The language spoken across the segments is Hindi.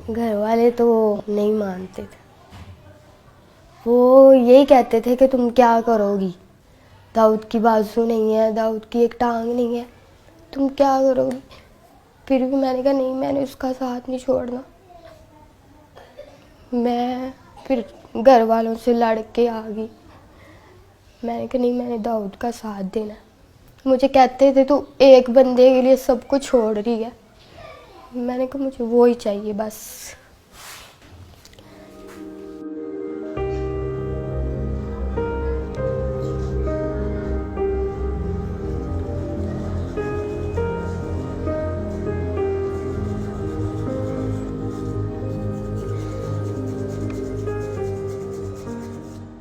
घर वाले तो नहीं मानते थे। वो यही कहते थे कि तुम क्या करोगी, दाऊद की बाजू नहीं है, दाऊद की एक टांग नहीं है, तुम क्या करोगी। फिर भी मैंने कहा नहीं, मैंने उसका साथ नहीं छोड़ना। मैं फिर घर वालों से लड़ के आ गई। मैंने कहा नहीं, मैंने दाऊद का साथ देना। मुझे कहते थे तू एक बंदे के लिए सब कुछ छोड़ रही है। मैंने कहा मुझे वो ही चाहिए बस।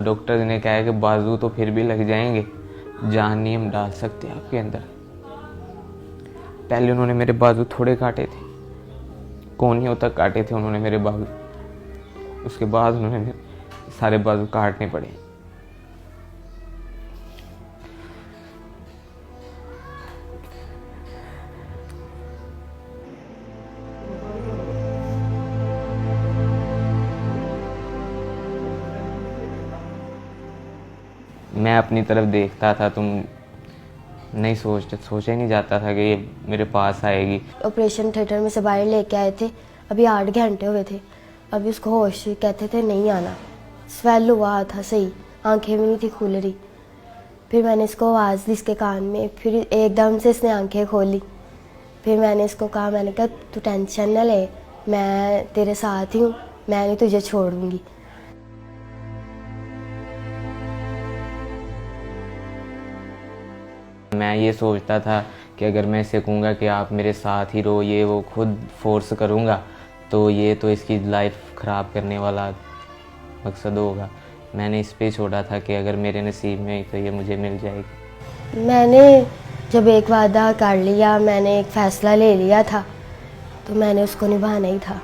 डॉक्टर ने कहा है कि बाजू तो फिर भी लग जाएंगे, जान नहीं हम डाल सकते आपके अंदर। पहले उन्होंने मेरे बाजू थोड़े काटे थे, कोहनियों तक काटे थे उन्होंने मेरे बाजू। उसके बाद उन्होंने मेरे सारे बाजू काटने पड़े। मैं अपनी तरफ देखता था, तुम नहीं सोचा ही नहीं जाता था कि ये मेरे पास आएगी। ऑपरेशन थिएटर में से बाहर लेके आए थे, अभी 8 घंटे हुए थे। अभी उसको होश, कहते थे नहीं आना। स्वेल हुआ था सही, आंखें भी नहीं थी खुल रही। फिर मैंने इसको आवाज़ दी इसके कान में, फिर एकदम से इसने आंखें खोली। फिर मैंने इसको कहा, मैंने कहा तू टेंशन न ले, मैं तेरे साथ ही हूँ, मैं नहीं तुझे छोड़ूंगी। मैं ये सोचता था कि अगर मैं इसे कहूँगा कि आप मेरे साथ ही रहो, ये वो खुद फोर्स करूँगा तो ये तो इसकी लाइफ ख़राब करने वाला मकसद होगा। मैंने इस पे छोड़ा था कि अगर मेरे नसीब में तो ये मुझे मिल जाएगी। मैंने जब एक वादा कर लिया, मैंने एक फ़ैसला ले लिया था, तो मैंने उसको निभाना ही था।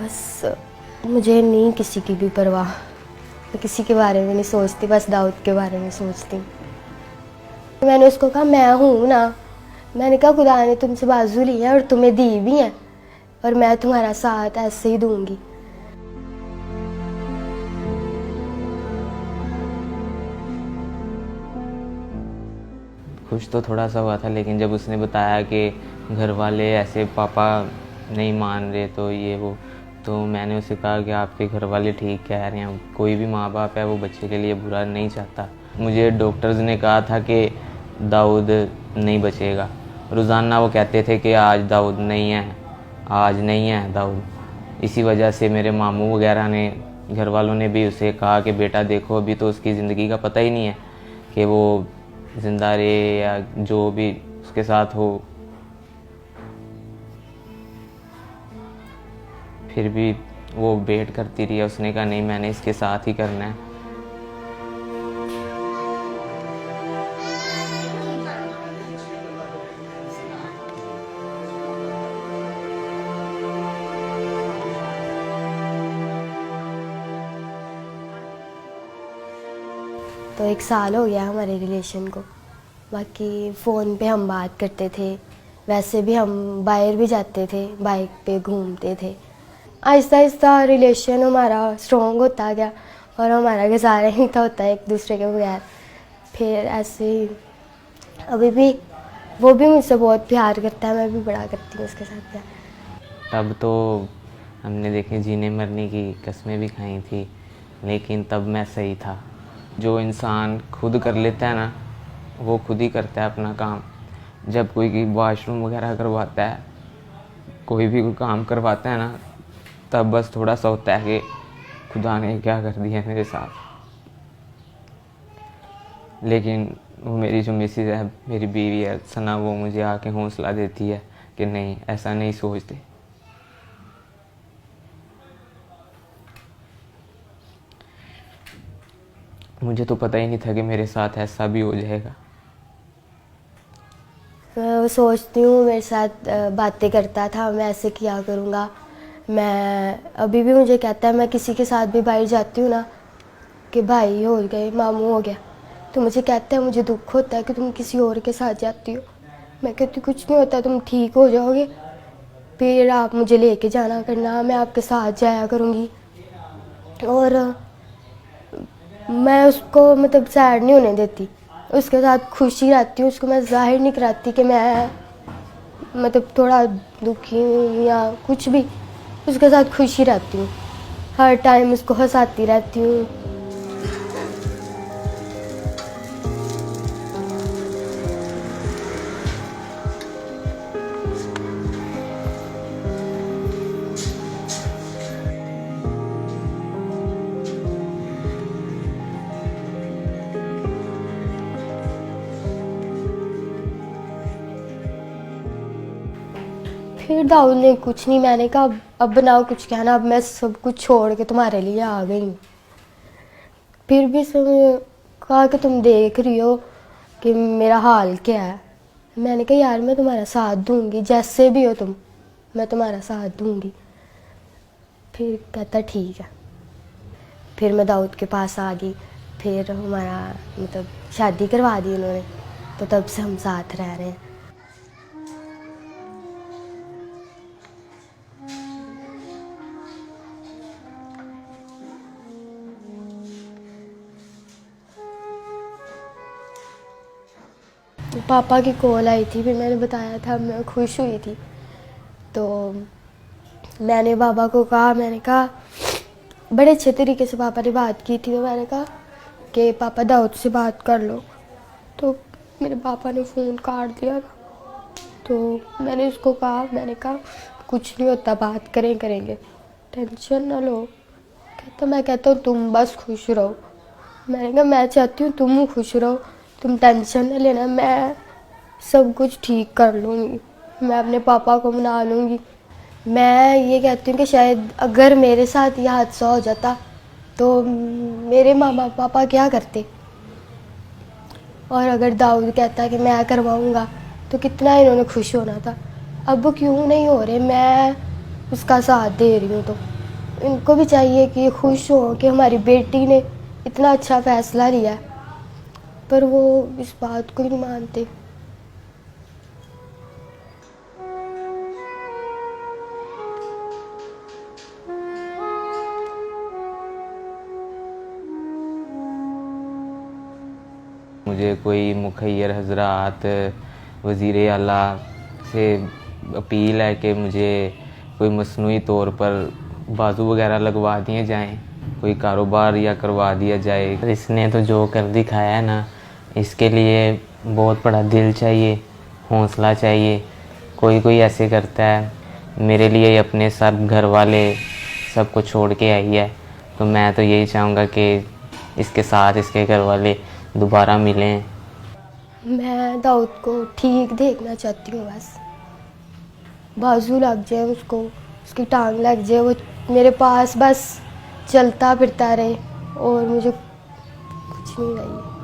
बस मुझे नहीं किसी की भी परवाह, मैं किसी के बारे में नहीं सोचती, बस दाऊद के बारे में सोचती हूँ। मैंने उसको कहा मैं हूँ ना, मैंने कहा खुदा ने तुमसे बाजू ली है और तुम्हें दी भी है, और मैं तुम्हारा साथ ऐसे ही दूंगी। खुश तो थोड़ा सा हुआ था, लेकिन जब उसने बताया कि घर वाले ऐसे पापा नहीं मान रहे तो ये वो, तो मैंने उसे कहा कि आपके घर वाले ठीक कह रहे हैं, कोई भी माँ बाप है वो बच्चे के लिए बुरा नहीं चाहता। मुझे डॉक्टर्स ने कहा था कि दाऊद नहीं बचेगा। रोज़ाना वो कहते थे कि आज दाऊद नहीं है, आज नहीं है दाऊद। इसी वजह से मेरे मामू वगैरह ने, घर वालों ने भी उसे कहा कि बेटा देखो अभी तो उसकी ज़िंदगी का पता ही नहीं है कि वो जिंदा रहे या जो भी उसके साथ हो। फिर भी वो वेट करती रही। उसने कहा नहीं, मैंने इसके साथ ही करना है। तो 1 साल हो गया हमारे रिलेशन को। बाकी फ़ोन पे हम बात करते थे, वैसे भी हम बाहर भी जाते थे, बाइक पे घूमते थे। आहिस्ता आहिस्ता रिलेशन हमारा स्ट्रॉन्ग होता गया और हमारा गुजारा ही था होता है एक दूसरे के बगैर। फिर ऐसे ही अभी भी वो भी मुझसे बहुत प्यार करता है, मैं भी बड़ा करती हूँ उसके साथ प्यार। तब तो हमने देखे जीने मरने की कस्में भी खाई थी, लेकिन तब मैं सही था। जो इंसान खुद कर लेता है ना, वो खुद ही करता है अपना काम। जब कोई वॉशरूम वगैरह करवाता है, कोई भी कोई काम करवाता है ना, तब बस थोड़ा सा होता है कि खुदा ने क्या कर दिया मेरे साथ। लेकिन वो मेरी जो मिसेज है, मेरी बीवी है सना, वो मुझे आके हौसला देती है कि नहीं, ऐसा नहीं सोचते। मुझे तो पता ही नहीं था कि मेरे साथ ऐसा भी हो जाएगा। मैं सोचती हूँ मेरे साथ बातें करता था, मैं ऐसे किया करूँगा। मैं अभी भी मुझे कहता है, मैं किसी के साथ भी बाहर जाती हूँ ना कि भाई हो गए, मामू हो गया, तो मुझे कहता है मुझे दुख होता है कि तुम किसी और के साथ जाती हो। मैं कहती कुछ नहीं होता, तुम ठीक हो जाओगे। फिर आप मुझे लेके जाना करना, मैं आपके साथ जाया करूँगी। और मैं उसको मतलब सैड नहीं होने देती, उसके साथ खुशी रहती हूँ। उसको मैं जाहिर नहीं कराती कि मैं मतलब थोड़ा दुखी हूँ या कुछ भी, उसके साथ खुशी रहती हूँ, हर टाइम उसको हंसाती रहती हूँ। फिर दाऊद ने कुछ नहीं, मैंने कहा अब बनाओ कुछ कहना, अब मैं सब कुछ छोड़ के तुम्हारे लिए आ गई हूँ। फिर भी उसने कहा कि तुम देख रही हो कि मेरा हाल क्या है। मैंने कहा यार मैं तुम्हारा साथ दूंगी, जैसे भी हो तुम, मैं तुम्हारा साथ दूंगी। फिर कहता ठीक है। फिर मैं दाऊद के पास आ गई, फिर हमारा मतलब शादी करवा दी उन्होंने, तो तब से हम साथ रह रहे हैं। पापा की कॉल आई थी, फिर मैंने बताया था मैं खुश हुई थी। तो मैंने पापा को कहा, मैंने कहा बड़े अच्छे तरीके से पापा ने बात की थी, तो मैंने कहा कि पापा दाऊद से बात कर लो। तो मेरे पापा ने फ़ोन काट दिया था। तो मैंने उसको कहा, मैंने कहा कुछ नहीं होता, बात करेंगे, टेंशन ना लो। कहता मैं कहता हूँ तुम बस खुश रहो। मैंने कहा मैं चाहती हूँ तुम खुश रहो, तुम टेंशन ना लेना, मैं सब कुछ ठीक कर लूँगी, मैं अपने पापा को मना लूँगी। मैं ये कहती हूँ कि शायद अगर मेरे साथ यह हादसा हो जाता तो मेरे मामा पापा क्या करते, और अगर दाऊद कहता कि मैं करवाऊँगा तो कितना इन्होंने खुश होना था। अब वो क्यों नहीं हो रहे, मैं उसका साथ दे रही हूँ। तो इनको भी चाहिए कि खुश हो कि हमारी बेटी ने इतना अच्छा फ़ैसला लिया, पर वो इस बात को ही नहीं मानते। मुझे कोई मुखैर हजरात वज़ीर आला से अपील है कि मुझे कोई मसनूई तौर पर बाजू वगैरह लगवा दिए जाएं, कोई कारोबार या करवा दिया जाए। इसने तो जो कर दिखाया है ना, इसके लिए बहुत बड़ा दिल चाहिए, हौसला चाहिए। कोई कोई ऐसे करता है, मेरे लिए अपने सब घर वाले सब कुछ छोड़ के आई है, तो मैं तो यही चाहूँगा कि इसके साथ इसके घर वाले दोबारा मिलें। मैं दाऊद को ठीक देखना चाहती हूँ, बस बाजू लग जाए उसको, उसकी टांग लग जाए, वो मेरे पास बस चलता फिरता रहे, और मुझे कुछ नहीं चाहिए।